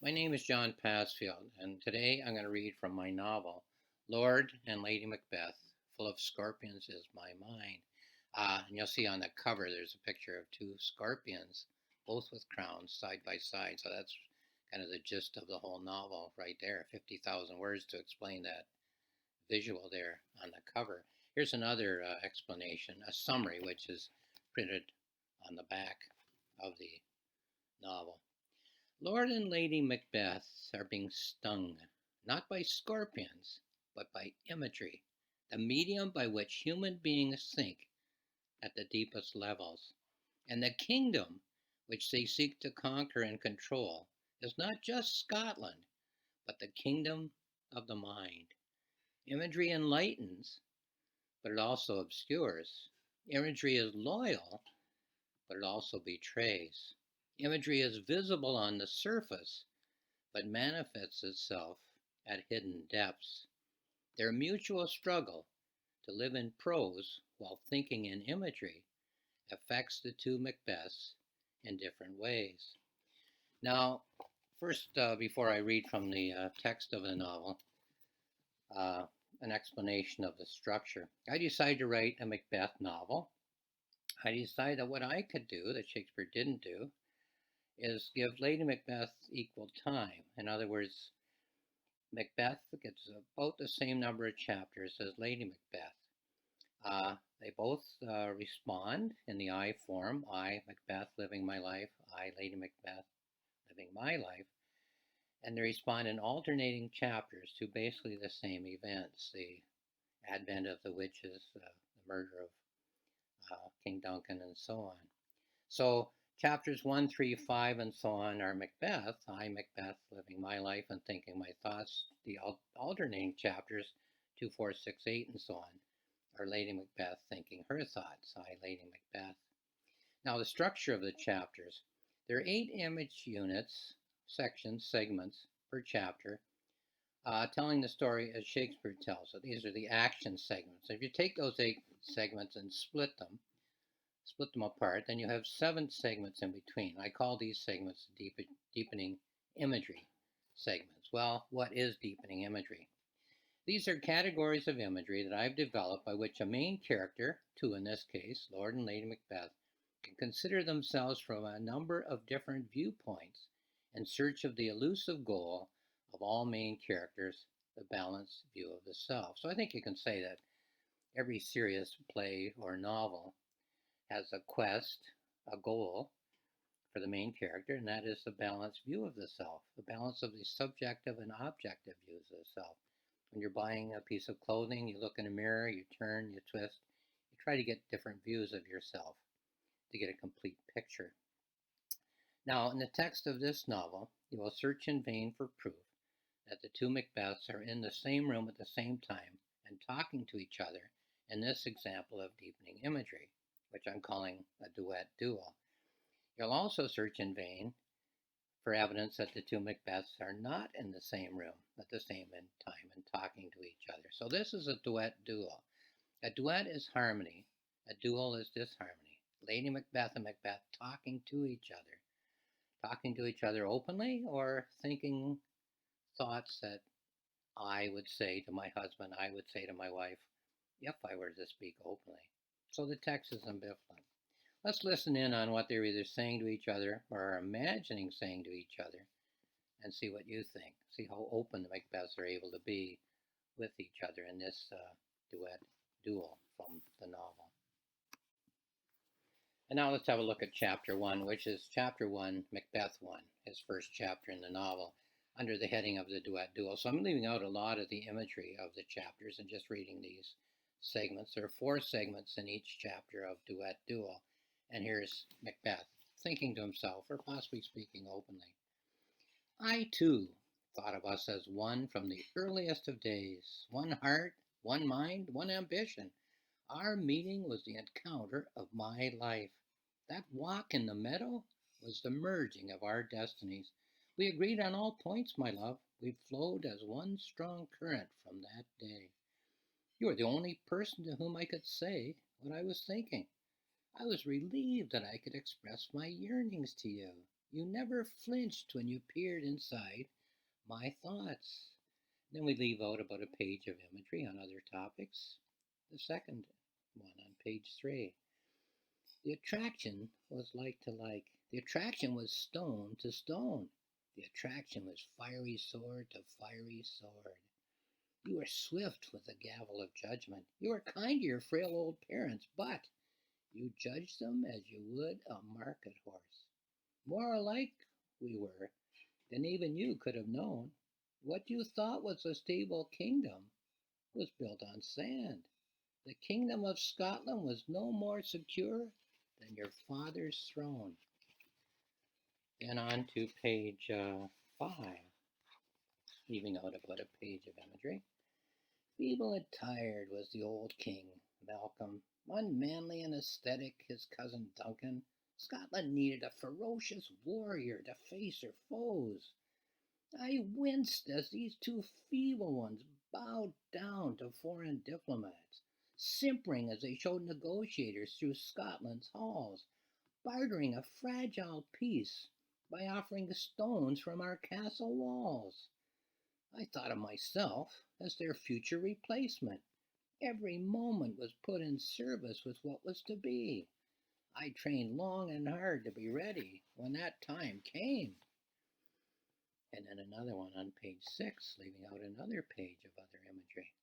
My name is John Passfield, and today I'm going to read from my novel, Lord and Lady Macbeth, Full of Scorpions is My Mind. And you'll see on the cover there's a picture of two scorpions, both with crowns side by side. So that's kind of the gist of the whole novel right there. 50,000 words to explain that visual there on the cover. Here's another explanation, a summary, which is printed on the back of the novel. Lord and Lady Macbeth are being stung, not by scorpions, but by imagery, the medium by which human beings think at the deepest levels. And the kingdom which they seek to conquer and control is not just Scotland, but the kingdom of the mind. Imagery enlightens, but it also obscures. Imagery is loyal, but it also betrays. Imagery is visible on the surface, but manifests itself at hidden depths. Their mutual struggle to live in prose while thinking in imagery affects the two Macbeths in different ways. Now, first, before I read from the text of the novel, an explanation of the structure. I decided to write a Macbeth novel. I decided that what I could do that Shakespeare didn't do is give Lady Macbeth equal time. In other words, Macbeth gets about the same number of chapters as Lady Macbeth. They both respond in the I form. I, Macbeth, living my life. I, Lady Macbeth, living my life. And they respond in alternating chapters to basically the same events. The advent of the witches, the murder of King Duncan, and so on. So chapters 1, 3, 5, and so on are Macbeth. I, Macbeth, living my life and thinking my thoughts. The alternating chapters, 2, 4, 6, 8, and so on, are Lady Macbeth thinking her thoughts. I, Lady Macbeth. Now, the structure of the chapters. There are 8 image units, sections, segments per chapter, telling the story as Shakespeare tells it. These are the action segments. If you take those 8 segments and split them apart, then you have 7 segments in between. I call these segments deepening imagery segments. Well, what is deepening imagery? These are categories of imagery that I've developed by which a main character, 2 in this case, Lord and Lady Macbeth, can consider themselves from a number of different viewpoints in search of the elusive goal of all main characters, the balanced view of the self. So I think you can say that every serious play or novel has a quest, a goal for the main character, and that is the balanced view of the self, the balance of the subjective and objective views of the self. When you're buying a piece of clothing, you look in a mirror, you turn, you twist, you try to get different views of yourself to get a complete picture. Now, in the text of this novel, you will search in vain for proof that the two Macbeths are in the same room at the same time and talking to each other in this example of deepening imagery, which I'm calling a duet-duel. You'll also search in vain for evidence that the two Macbeths are not in the same room at the same time and talking to each other. So this is a duet-duel. A duet is harmony. A duel is disharmony. Lady Macbeth and Macbeth talking to each other openly, or thinking thoughts that I would say to my husband, I would say to my wife, if I were to speak openly. So the text is ambivalent. Let's listen in on what they're either saying to each other or are imagining saying to each other and see what you think. See how open the Macbeths are able to be with each other in this duet-duel from the novel. And now let's have a look at chapter 1, which is chapter 1, Macbeth 1, his first chapter in the novel, under the heading of the duet-duel. So I'm leaving out a lot of the imagery of the chapters and just reading these segments. There are 4 segments in each chapter of duet-duel. And here's Macbeth, thinking to himself, or possibly speaking openly. I, too, thought of us as one from the earliest of days, one heart, one mind, one ambition. Our meeting was the encounter of my life. That walk in the meadow was the merging of our destinies. We agreed on all points, my love. We flowed as one strong current from that day. You are the only person to whom I could say what I was thinking. I was relieved that I could express my yearnings to you. You never flinched when you peered inside my thoughts. Then we leave out about a page of imagery on other topics. The second one on page 3. The attraction was like to like. The attraction was stone to stone. The attraction was fiery sword to fiery sword. You were swift with the gavel of judgment. You were kind to your frail old parents, but you judged them as you would a market horse. More alike we were than even you could have known. What you thought was a stable kingdom was built on sand. The kingdom of Scotland was no more secure than your father's throne. Then on to page 5, leaving out about a page of imagery. Feeble and tired was the old king, Malcolm, unmanly and aesthetic his cousin Duncan. Scotland needed a ferocious warrior to face her foes. I winced as these two feeble ones bowed down to foreign diplomats, simpering as they showed negotiators through Scotland's halls, bartering a fragile peace by offering stones from our castle walls. I thought of myself as their future replacement. Every moment was put in service with what was to be. I trained long and hard to be ready when that time came. And then another one on page 6, leaving out another page of other imagery.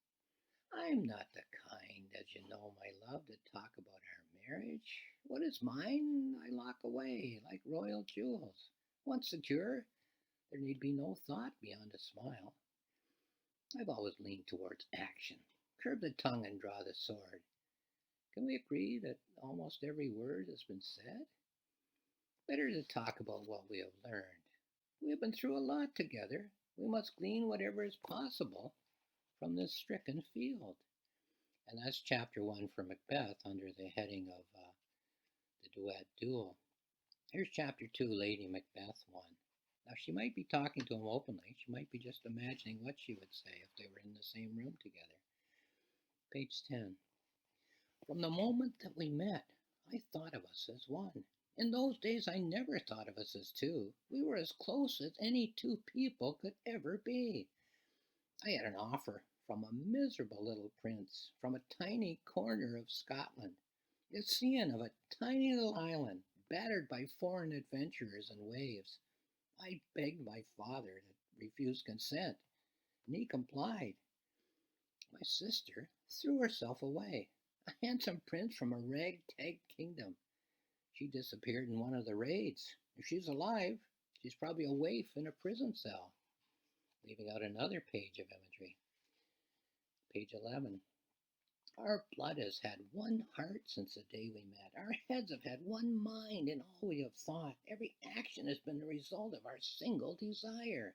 I'm not the kind, as you know, my love, to talk about our marriage. What is mine, I lock away like royal jewels. Once secure, there need be no thought beyond a smile. I've always leaned towards action. Curb the tongue and draw the sword. Can we agree that almost every word has been said? Better to talk about what we have learned. We have been through a lot together. We must glean whatever is possible from this stricken field. And that's chapter 1 for Macbeth under the heading of the Duet-Duel. Here's chapter 2, Lady Macbeth 1. Now, she might be talking to him openly. She might be just imagining what she would say if they were in the same room together. Page 10. From the moment that we met, I thought of us as one. In those days, I never thought of us as two. We were as close as any two people could ever be. I had an offer from a miserable little prince from a tiny corner of Scotland, the scion of a tiny little island, battered by foreign adventurers and waves. I begged my father to refuse consent, and he complied. My sister threw herself away, a handsome prince from a ragtag kingdom. She disappeared in one of the raids. If she's alive, she's probably a waif in a prison cell. Leaving out another page of imagery. Page 11. Our blood has had one heart since the day we met. Our heads have had one mind in all we have thought. Every action has been the result of our single desire.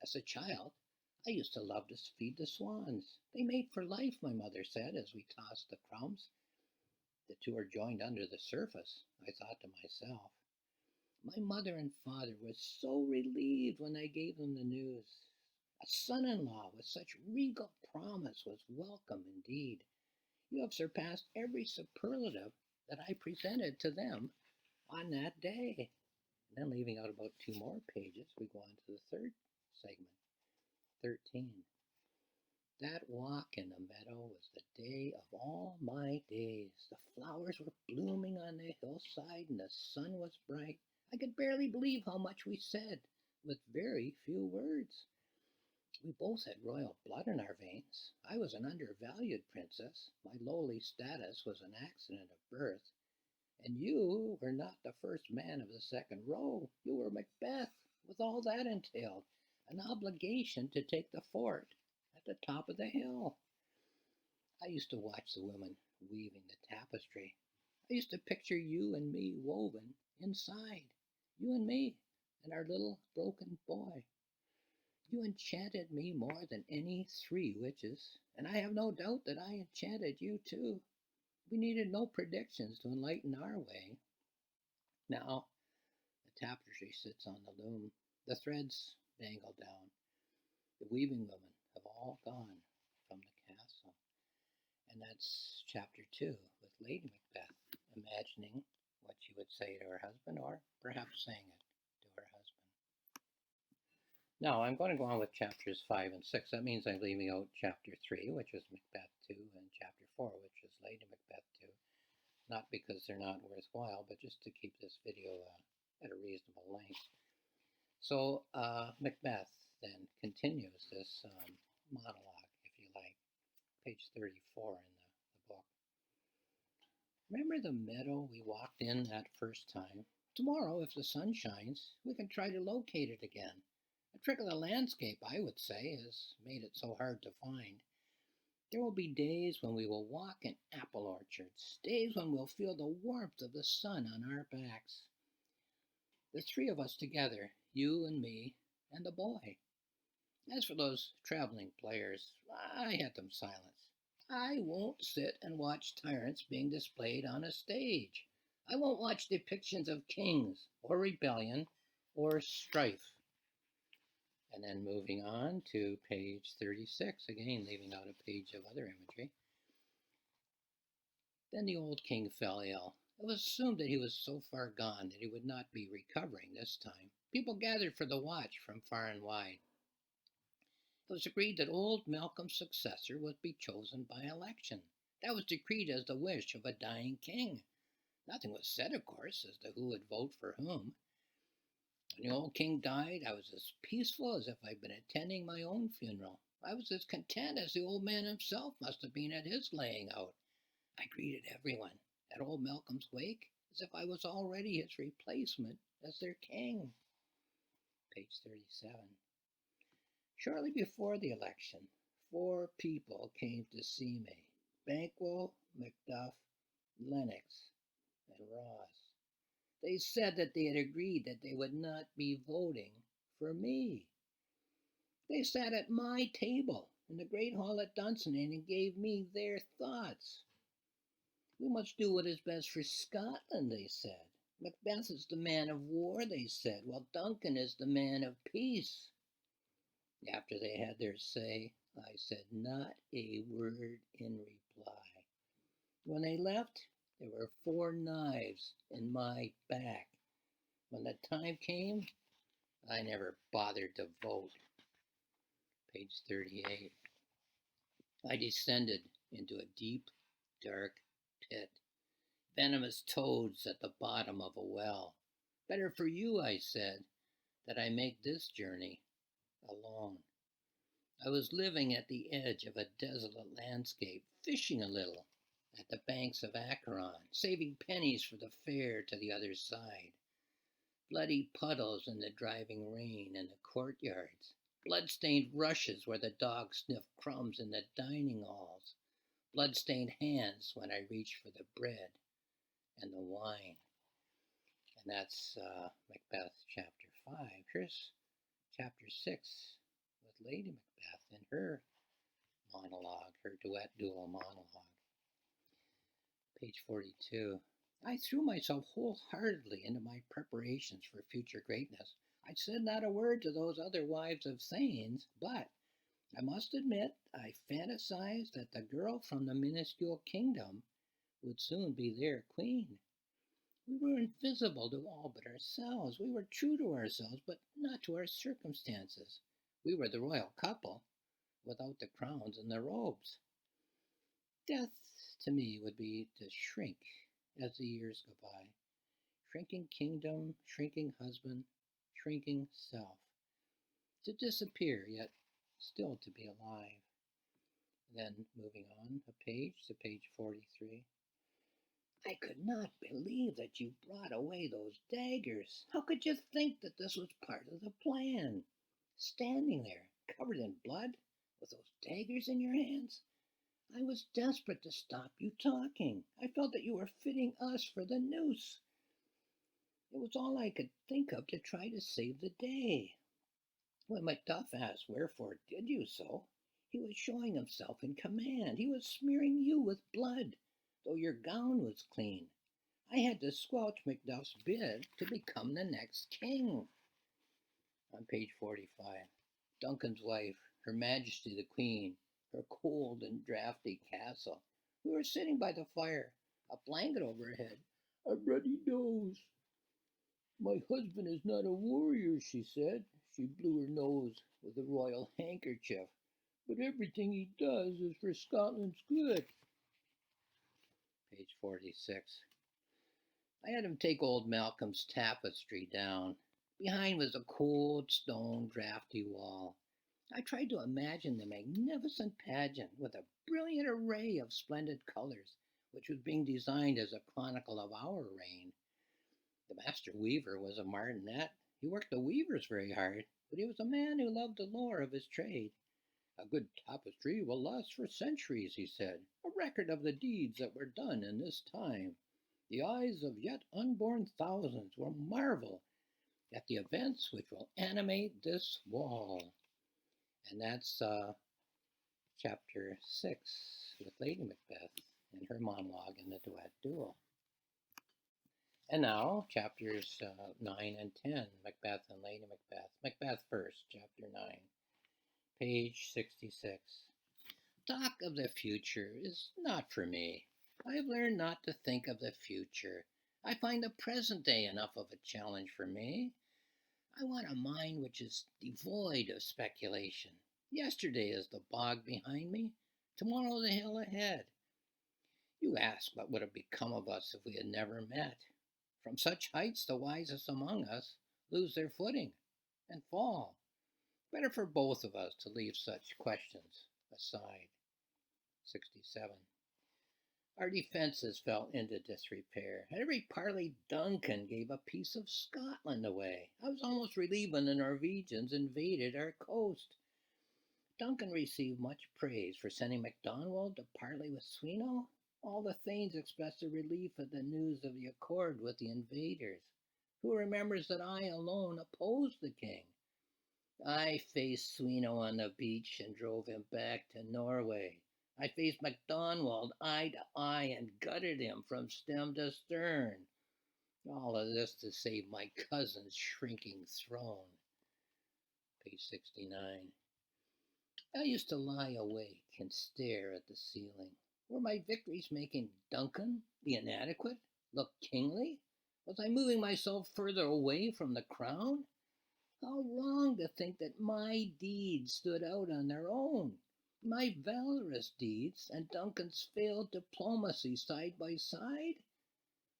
As a child, I used to love to feed the swans. They mate for life, my mother said, as we tossed the crumbs. The two are joined under the surface, I thought to myself. My mother and father were so relieved when I gave them the news. A son-in-law with such regal promise was welcome indeed. You have surpassed every superlative that I presented to them on that day. And then leaving out about 2 more pages, we go on to the third segment, 13. That walk in the meadow was the day of all my days. The flowers were blooming on the hillside and the sun was bright. I could barely believe how much we said with very few words. We both had royal blood in our veins. I was an undervalued princess. My lowly status was an accident of birth. And you were not the first man of the second row. You were Macbeth, with all that entailed, an obligation to take the fort at the top of the hill. I used to watch the women weaving the tapestry. I used to picture you and me woven inside, you and me and our little broken boy. You enchanted me more than any 3 witches, and I have no doubt that I enchanted you too. We needed no predictions to enlighten our way. Now, the tapestry sits on the loom. The threads dangle down. The weaving women have all gone from the castle. And that's chapter 2 with Lady Macbeth, imagining what she would say to her husband, or perhaps saying it. her husband. Now, I'm going to go on with chapters 5 and 6. That means I'm leaving out chapter 3, which is Macbeth 2, and chapter 4, which is Lady Macbeth 2. Not because they're not worthwhile, but just to keep this video at a reasonable length. So Macbeth then continues this monologue, if you like, page 34 in the book. Remember the meadow we walked in that first time? Tomorrow, if the sun shines, we can try to locate it again. A trick of the landscape, I would say, has made it so hard to find. There will be days when we will walk in apple orchards, days when we'll feel the warmth of the sun on our backs. The three of us together, you and me and the boy. As for those traveling players, I had them silenced. I won't sit and watch tyrants being displayed on a stage. I won't watch depictions of kings or rebellion or strife. And then moving on to page 36, again leaving out a page of other imagery. Then the old king fell ill. It was assumed that he was so far gone that he would not be recovering this time. People gathered for the watch from far and wide. It was agreed that old Malcolm's successor would be chosen by election. That was decreed as the wish of a dying king. Nothing was said, of course, as to who would vote for whom. When the old king died, I was as peaceful as if I'd been attending my own funeral. I was as content as the old man himself must have been at his laying out. I greeted everyone at old Malcolm's wake as if I was already his replacement as their king. Page 37. Shortly before the election, 4 people came to see me: Banquo, Macduff, Lennox, and Ross. They said that they had agreed that they would not be voting for me. They sat at my table in the great hall at Dunsinane and gave me their thoughts. We must do what is best for Scotland, they said. Macbeth is the man of war, they said, while Duncan is the man of peace. After they had their say, I said not a word in reply. When they left, there were 4 knives in my back. When the time came, I never bothered to vote. Page 38. I descended into a deep, dark pit. Venomous toads at the bottom of a well. Better for you, I said, that I make this journey alone. I was living at the edge of a desolate landscape, fishing a little at the banks of Acheron, saving pennies for the fare to the other side. Bloody puddles in the driving rain in the courtyards, blood-stained rushes where the dogs sniffed crumbs in the dining halls, blood-stained hands when I reached for the bread and the wine. And that's Macbeth chapter 5. Here's chapter 6 with Lady Macbeth in her monologue, her Duet-Duel monologue. Page 42. I threw myself wholeheartedly into my preparations for future greatness. I said not a word to those other wives of Thanes, but I must admit I fantasized that the girl from the minuscule kingdom would soon be their queen. We were invisible to all but ourselves. We were true to ourselves, but not to our circumstances. We were the royal couple, without the crowns and the robes. Death to me would be to shrink as the years go by. Shrinking kingdom, shrinking husband, shrinking self. To disappear, yet still to be alive. Then moving on a page to page 43. I could not believe that you brought away those daggers. How could you think that this was part of the plan? Standing there, covered in blood, with those daggers in your hands? I was desperate to stop you talking. I felt that you were fitting us for the noose. It was all I could think of to try to save the day. When Macduff asked, "Wherefore did you so?" he was showing himself in command. He was smearing you with blood, though your gown was clean. I had to squelch Macduff's bid to become the next king. On page 45, Duncan's wife, Her Majesty the Queen, her cold and draughty castle. We were sitting by the fire, a blanket over her head, a ruddy nose. My husband is not a warrior, she said. She blew her nose with a royal handkerchief. But everything he does is for Scotland's good. Page 46. I had him take old Malcolm's tapestry down. Behind was a cold stone drafty wall. I tried to imagine the magnificent pageant with a brilliant array of splendid colors, which was being designed as a chronicle of our reign. The master weaver was a martinet. He worked the weavers very hard, but he was a man who loved the lore of his trade. A good tapestry will last for centuries, he said, a record of the deeds that were done in this time. The eyes of yet unborn thousands will marvel at the events which will animate this wall. And that's chapter 6 with Lady Macbeth and her monologue in the Duet-Duel. And now, chapters 9 and 10, Macbeth and Lady Macbeth. Macbeth first, chapter 9, page 66. Talk of the future is not for me. I have learned not to think of the future. I find the present day enough of a challenge for me. I want a mind which is devoid of speculation. Yesterday is the bog behind me, tomorrow the hill ahead. You ask what would have become of us if we had never met. From such heights the wisest among us lose their footing and fall. Better for both of us to leave such questions aside. 67. Our defences fell into disrepair. At every parley Duncan gave a piece of Scotland away. I was almost relieved when the Norwegians invaded our coast. Duncan received much praise for sending Macdonald to parley with Sweno. All the thanes expressed their relief at the news of the accord with the invaders. Who remembers that I alone opposed the king? I faced Sweno on the beach and drove him back to Norway. I faced Macdonald eye to eye and gutted him from stem to stern. All of this to save my cousin's shrinking throne. Page 69. I used to lie awake and stare at the ceiling. Were my victories making Duncan, the inadequate, look kingly? Was I moving myself further away from the crown? How wrong to think that my deeds stood out on their own. My valorous deeds and Duncan's failed diplomacy side by side?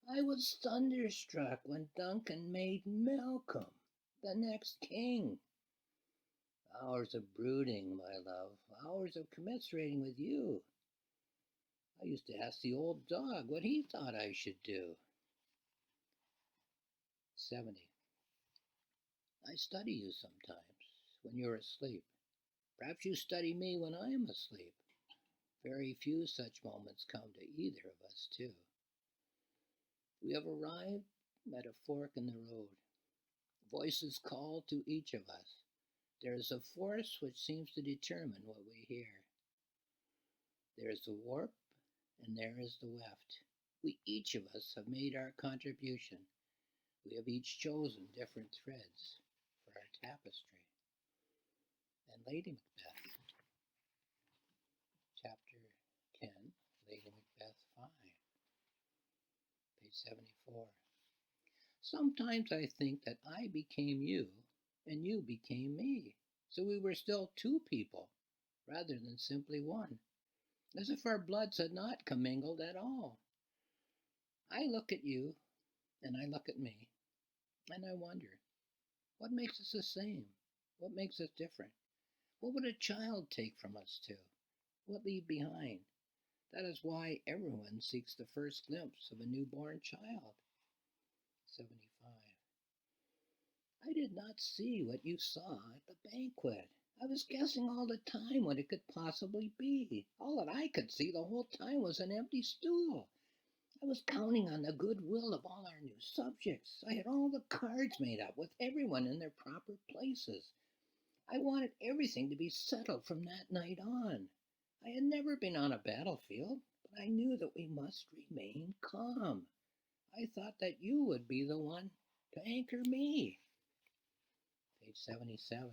I was thunderstruck when Duncan made Malcolm the next king. Hours of brooding, my love, hours of commiserating with you. I used to ask the old dog what he thought I should do. 70. I study you sometimes when you're asleep. Perhaps you study me when I am asleep. Very few such moments come to either of us, too. We have arrived at a fork in the road. Voices call to each of us. There is a force which seems to determine what we hear. There is the warp, and there is the weft. We each of us have made our contribution. We have each chosen different threads for our tapestry. And Lady Macbeth, chapter 10, Lady Macbeth 5, page 74. Sometimes I think that I became you, and you became me, so we were still two people, rather than simply one, as if our bloods had not commingled at all. I look at you, and I look at me, and I wonder, what makes us the same? What makes us different? What would a child take from us two? What leave behind? That is why everyone seeks the first glimpse of a newborn child. 75. I did not see what you saw at the banquet. I was guessing all the time what it could possibly be. All that I could see the whole time was an empty stool. I was counting on the goodwill of all our new subjects. I had all the cards made up with everyone in their proper places. I wanted everything to be settled from that night on. I had never been on a battlefield, but I knew that we must remain calm. I thought that you would be the one to anchor me. Page 77.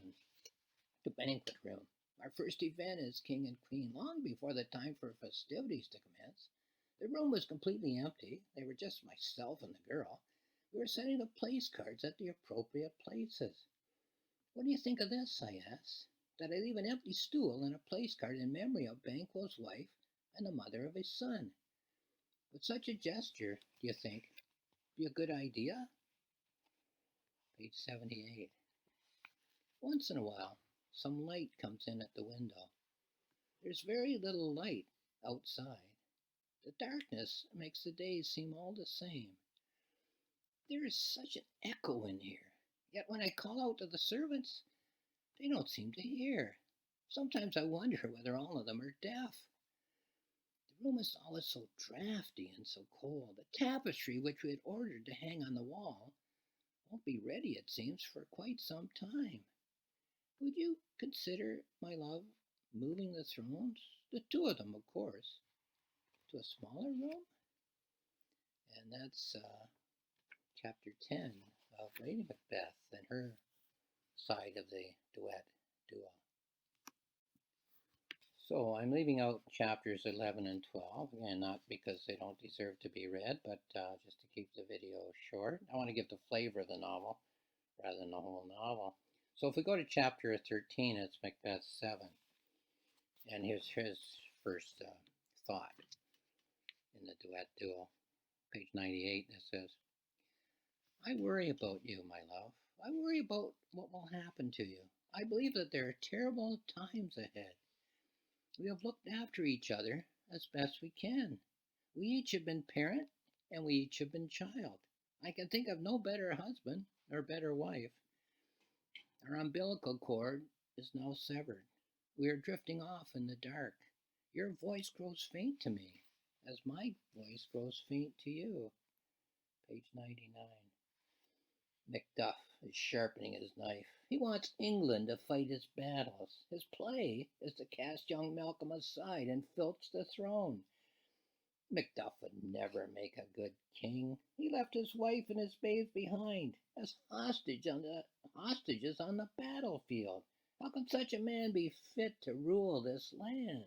The banquet room. Our first event as king and queen, long before the time for festivities to commence. The room was completely empty. They were just myself and the girl. We were setting the place cards at the appropriate places. What do you think of this? I asked. That I leave an empty stool and a place card in memory of Banquo's wife and the mother of his son. Would such a gesture, do you think, be a good idea? Page 78. Once in a while, some light comes in at the window. There's very little light outside. The darkness makes the days seem all the same. There is such an echo in here. Yet when I call out to the servants, they don't seem to hear. Sometimes I wonder whether all of them are deaf. The room is always so draughty and so cold. The tapestry which we had ordered to hang on the wall won't be ready, it seems, for quite some time. Would you consider, my love, moving the thrones, the two of them, of course, to a smaller room? And that's chapter 10 of Lady Macbeth and her side of the Duet-Duel. So I'm leaving out chapters 11 and 12, again, not because they don't deserve to be read, but just to keep the video short. I want to give the flavor of the novel rather than the whole novel. So if we go to chapter 13, it's Macbeth 7. And here's his first thought in the Duet-Duel. Page 98, it says, I worry about you, my love. I worry about what will happen to you. I believe that there are terrible times ahead. We have looked after each other as best we can. We each have been parent, and we each have been child. I can think of no better husband or better wife. Our umbilical cord is now severed. We are drifting off in the dark. Your voice grows faint to me, as my voice grows faint to you. Page 99. Macduff is sharpening his knife. He wants England to fight his battles. His play is to cast young Malcolm aside and filch the throne. Macduff would never make a good king. He left his wife and his babes behind as hostages on the battlefield. How can such a man be fit to rule this land?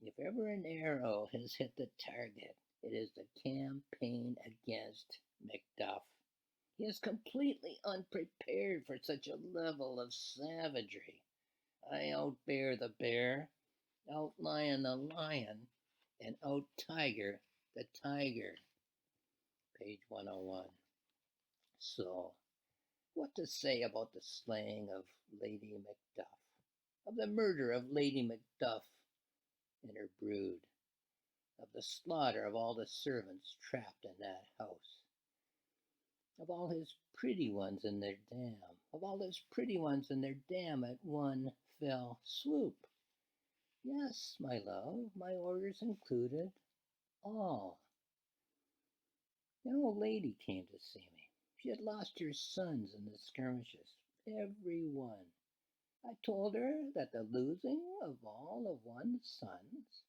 If ever an arrow has hit the target, it is the campaign against Macduff. He is completely unprepared for such a level of savagery. I outbear the bear, outlion the lion, and out-tiger the tiger. Page 101. So, what to say about the slaying of Lady Macduff, of the murder of Lady Macduff and her brood, of the slaughter of all the servants trapped in that house, of all his pretty ones in their dam, of all his pretty ones in their dam at one fell swoop? Yes, my love, my orders included all. An old lady came to see me. She had lost her sons in the skirmishes, every one. I told her that the losing of all of one's sons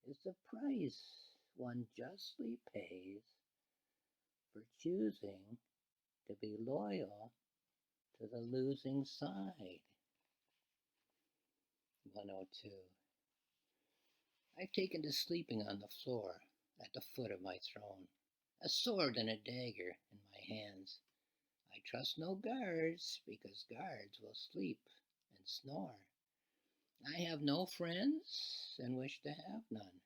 is the price one justly pays for choosing to be loyal to the losing side. 102. I've taken to sleeping on the floor at the foot of my throne, a sword and a dagger in my hands. I trust no guards, because guards will sleep and snore. I have no friends and wish to have none.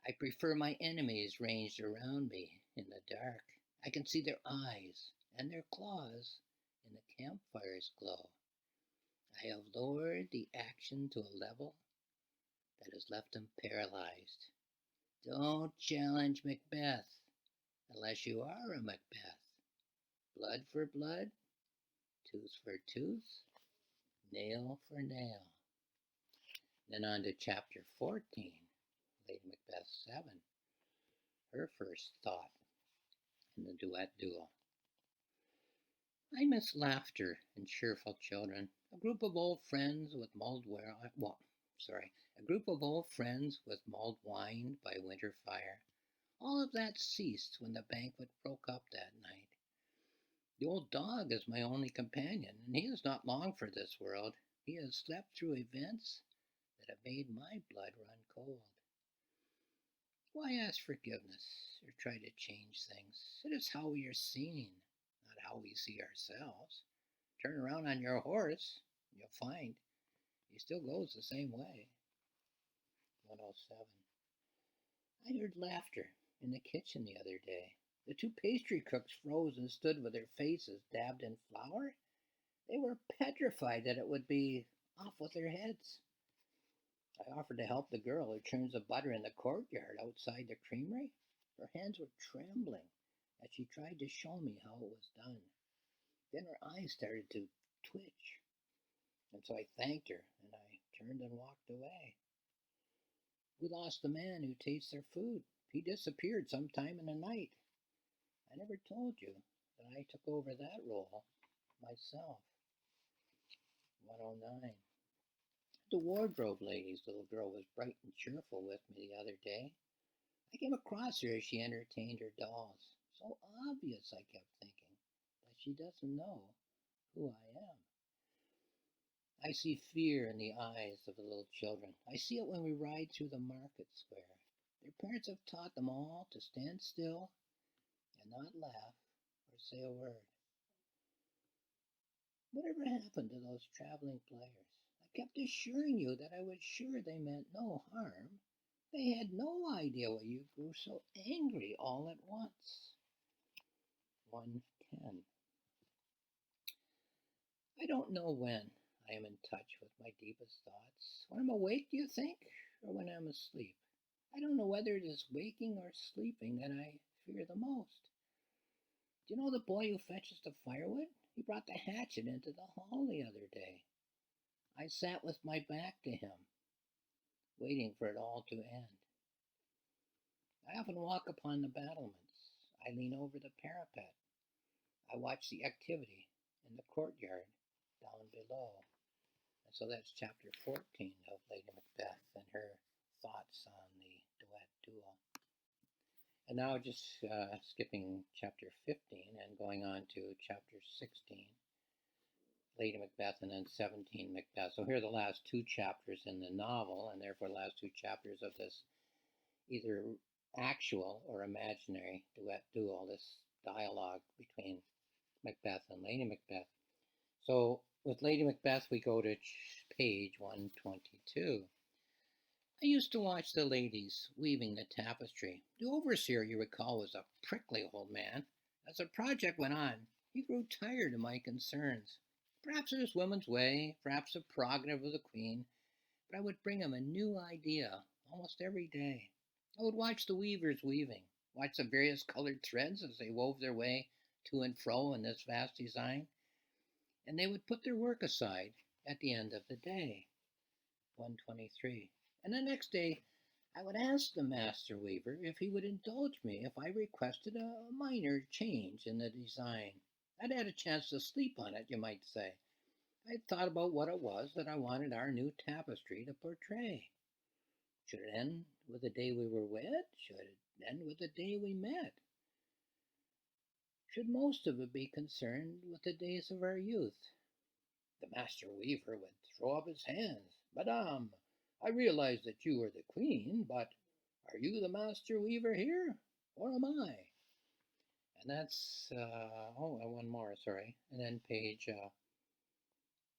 I prefer my enemies ranged around me in the dark. I can see their eyes and their claws in the campfire's glow. I have lowered the action to a level that has left them paralyzed. Don't challenge Macbeth unless you are a Macbeth. Blood for blood, tooth for tooth, nail for nail. Then on to chapter 14, Lady Macbeth 7, her first thought in the Duet-Duel. I miss laughter and cheerful children, a group of old friends with mulled wine by winter fire. All of that ceased when the banquet broke up that night. The old dog is my only companion, and he is not long for this world. He has slept through events that have made my blood run cold. Why ask forgiveness or try to change things? It is how we are seen, not how we see ourselves. Turn around on your horse, and you'll find he still goes the same way. 107. I heard laughter in the kitchen the other day. The two pastry cooks froze and stood with their faces dabbed in flour. They were petrified that it would be off with their heads. I offered to help the girl who churns the butter in the courtyard outside the creamery. Her hands were trembling as she tried to show me how it was done. Then her eyes started to twitch, and so I thanked her and I turned and walked away. We lost the man who tastes their food. He disappeared sometime in the night. I never told you that I took over that role myself. 109. The wardrobe lady's little girl was bright and cheerful with me the other day. I came across her as she entertained her dolls. So obvious, I kept thinking, that she doesn't know who I am. I see fear in the eyes of the little children. I see it when we ride through the market square. Their parents have taught them all to stand still and not laugh or say a word. Whatever happened to those traveling players? I kept assuring you that I was sure they meant no harm. They had no idea why you grew so angry all at once. 110. I don't know when I am in touch with my deepest thoughts. When I'm awake, do you think? Or when I'm asleep? I don't know whether it is waking or sleeping that I fear the most. Do you know the boy who fetches the firewood? He brought the hatchet into the hall the other day. I sat with my back to him, waiting for it all to end. I often walk upon the battlements. I lean over the parapet. I watch the activity in the courtyard down below. And so that's chapter 14 of Lady Macbeth and her thoughts on the Duet-Duel. And now just skipping chapter 15 and going on to chapter 16, Lady Macbeth, and then 17, Macbeth. So here are the last two chapters in the novel, and therefore the last two chapters of this either actual or imaginary Duet-Duel, this dialogue between Macbeth and Lady Macbeth. So with Lady Macbeth, we go to page 122. I used to watch the ladies weaving the tapestry. The overseer, you recall, was a prickly old man. As the project went on, he grew tired of my concerns. Perhaps it was woman's way, perhaps a prerogative of the queen, but I would bring him a new idea almost every day. I would watch the weavers weaving, watch the various colored threads as they wove their way to and fro in this vast design, and they would put their work aside at the end of the day. 123. And the next day, I would ask the master weaver if he would indulge me if I requested a minor change in the design. I'd had a chance to sleep on it, you might say. I'd thought about what it was that I wanted our new tapestry to portray. Should it end with the day we were wed? Should it end with the day we met? Should most of it be concerned with the days of our youth? The master weaver would throw up his hands. Madame, I realize that you are the queen, but are you the master weaver here, or am I? And that's, one more, sorry. And then page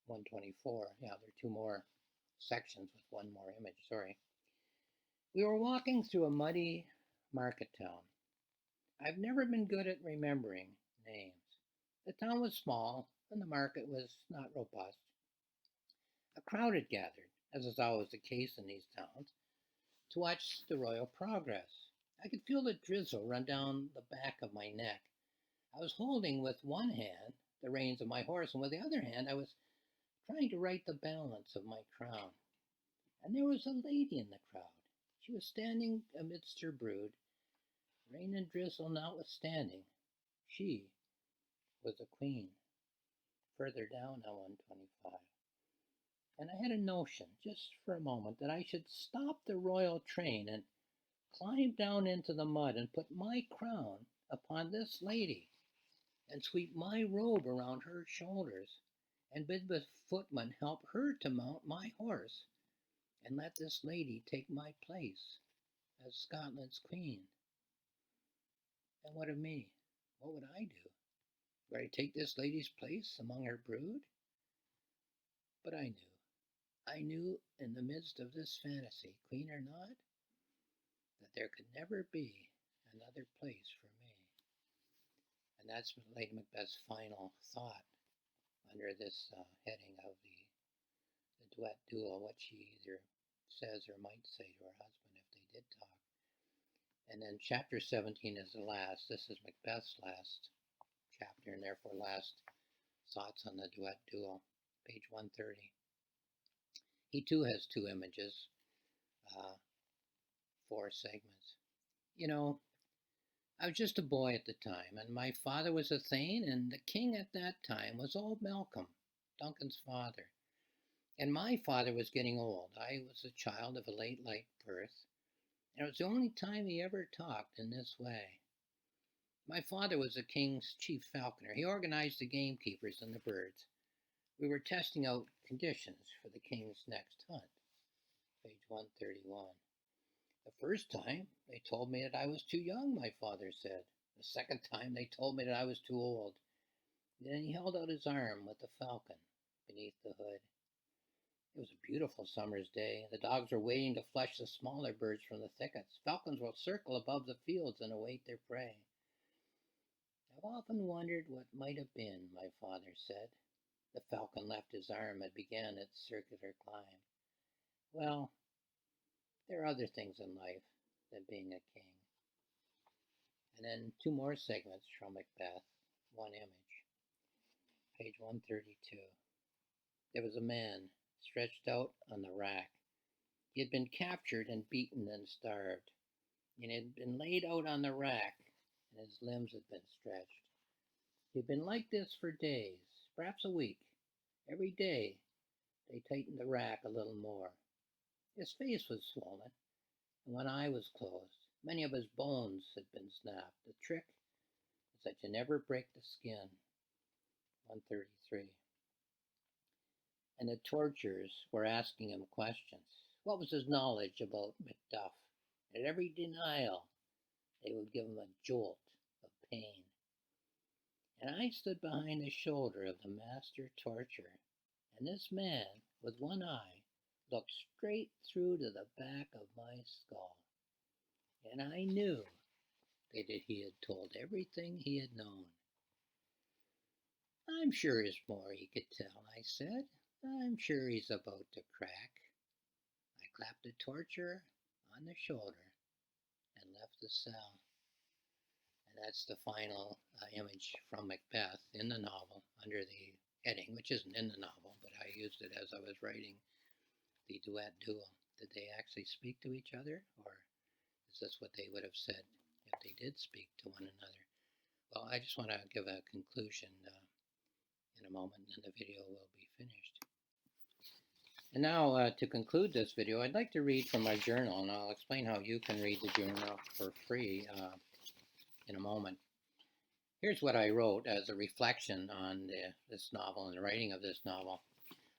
124. Yeah, there are two more sections with one more image, sorry. We were walking through a muddy market town. I've never been good at remembering names. The town was small, and the market was not robust. A crowd had gathered, as is always the case in these towns, to watch the royal progress. I could feel the drizzle run down the back of my neck. I was holding with one hand the reins of my horse, and with the other hand I was trying to right the balance of my crown. And there was a lady in the crowd. She was standing amidst her brood, rain and drizzle notwithstanding. She was the queen. Further down on 125. And I had a notion, just for a moment, that I should stop the royal train and climb down into the mud and put my crown upon this lady and sweep my robe around her shoulders and bid the footman help her to mount my horse and let this lady take my place as Scotland's queen. And what of me? What would I do? Would I take this lady's place among her brood? But I knew in the midst of this fantasy, queen or not, that there could never be another place for me. And that's Lady Macbeth's final thought under this heading of the Duet-Duel, what she either says or might say to her husband if they did talk. And then chapter 17 is the last. This is Macbeth's last chapter, and therefore last thoughts on the Duet-Duel, page 130. He too has two images, 4 segments. You know, I was just a boy at the time, and my father was a Thane, and the king at that time was old Malcolm, Duncan's father. And my father was getting old. I was a child of a late birth, and it was the only time he ever talked in this way. My father was the king's chief falconer. He organized the gamekeepers and the birds. We were testing out conditions for the king's next hunt, page 131. The first time, they told me that I was too young, my father said. The second time, they told me that I was too old. Then he held out his arm with the falcon beneath the hood. It was a beautiful summer's day. The dogs were waiting to flush the smaller birds from the thickets. Falcons will circle above the fields and await their prey. I've often wondered what might have been, my father said. The falcon left his arm and began its circular climb. Well, there are other things in life than being a king. And then 2 more segments from Macbeth, 1 image. Page 132. There was a man stretched out on the rack. He had been captured and beaten and starved, and had been laid out on the rack, and his limbs had been stretched. He had been like this for days, perhaps a week. Every day they tightened the rack a little more. His face was swollen, and one eye was closed. Many of his bones had been snapped. The trick is that you never break the skin. 133. And the torturers were asking him questions. What was his knowledge about Macduff? At every denial, they would give him a jolt of pain. And I stood behind the shoulder of the master torturer, and this man, with one eye, looked straight through to the back of my skull. And I knew that he had told everything he had known. I'm sure there's more he could tell, I said. I'm sure he's about to crack. I clapped the torturer on the shoulder and left the cell. And that's the final image from Macbeth in the novel under the heading, which isn't in the novel, but I used it as I was writing the Duet-Duel. Did they actually speak to each other, or is this what they would have said if they did speak to one another? Well, I just want to give a conclusion in a moment, and the video will be finished. And now, to conclude this video, I'd like to read from my journal, and I'll explain how you can read the journal for free in a moment. Here's what I wrote as a reflection on this novel and the writing of this novel.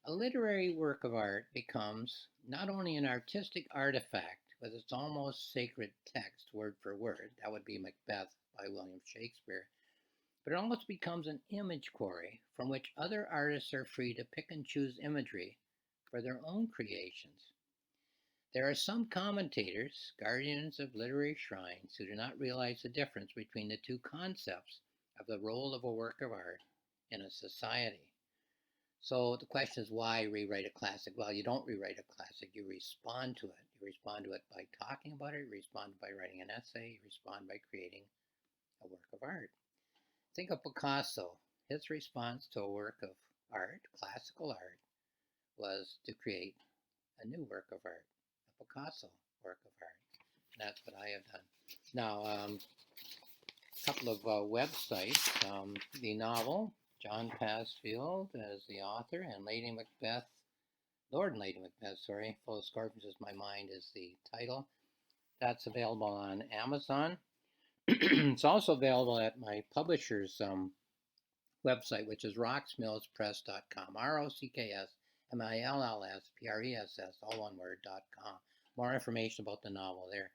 A literary work of art becomes not only an artistic artifact with its almost sacred text, word for word, that would be Macbeth by William Shakespeare, but it almost becomes an image quarry from which other artists are free to pick and choose imagery for their own creations. There are some commentators, guardians of literary shrines, who do not realize the difference between the two concepts of the role of a work of art in a society. So the question is, why rewrite a classic? Well, you don't rewrite a classic, you respond to it. You respond to it by talking about it, you respond by writing an essay, you respond by creating a work of art. Think of Picasso. His response to a work of art, classical art, was to create a new work of art, a Picasso work of art. And that's what I have done. Now, a couple of websites. The novel, John Passfield as the author, and Lady Macbeth, Lord and Lady Macbeth, Full of Scorpions is My Mind is the title. That's available on Amazon. It's also available at my publisher's website, which is rocksmillspress.com, ROCKSMILLSPRESS, all one word, .com. More information about the novel there.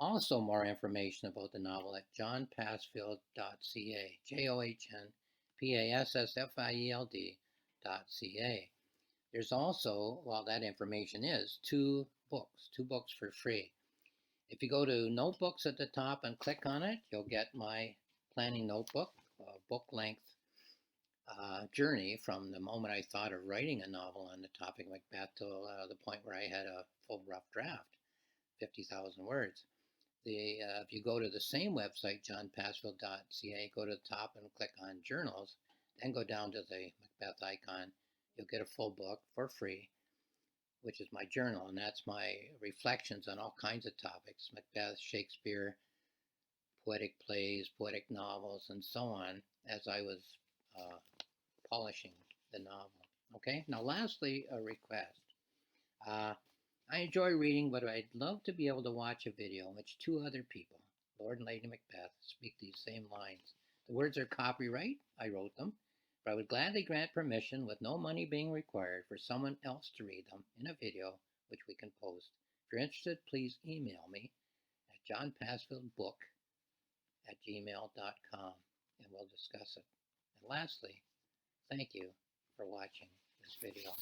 Also, more information about the novel at johnpassfield.ca, johnpassfield.ca. There's also, well, that information is two books for free. If you go to Notebooks at the top and click on it, you'll get my planning notebook, book length journey from the moment I thought of writing a novel on the topic of Macbeth to the point where I had a full rough draft, 50,000 words. If you go to the same website, johnpassfield.ca, go to the top and click on journals, then go down to the Macbeth icon, you'll get a full book for free, which is my journal, and that's my reflections on all kinds of topics: Macbeth, Shakespeare, poetic plays, poetic novels, and so on, as I was uh, polishing the novel. Okay, now lastly, a request. Uh, I enjoy reading, but I'd love to be able to watch a video in which two other people, Lord and Lady Macbeth, speak these same lines. The words are copyright, I wrote them, but I would gladly grant permission with no money being required for someone else to read them in a video which we can post. If you're interested, please email me at johnpassfieldbook@gmail.com and we'll discuss it. And lastly, thank you for watching this video.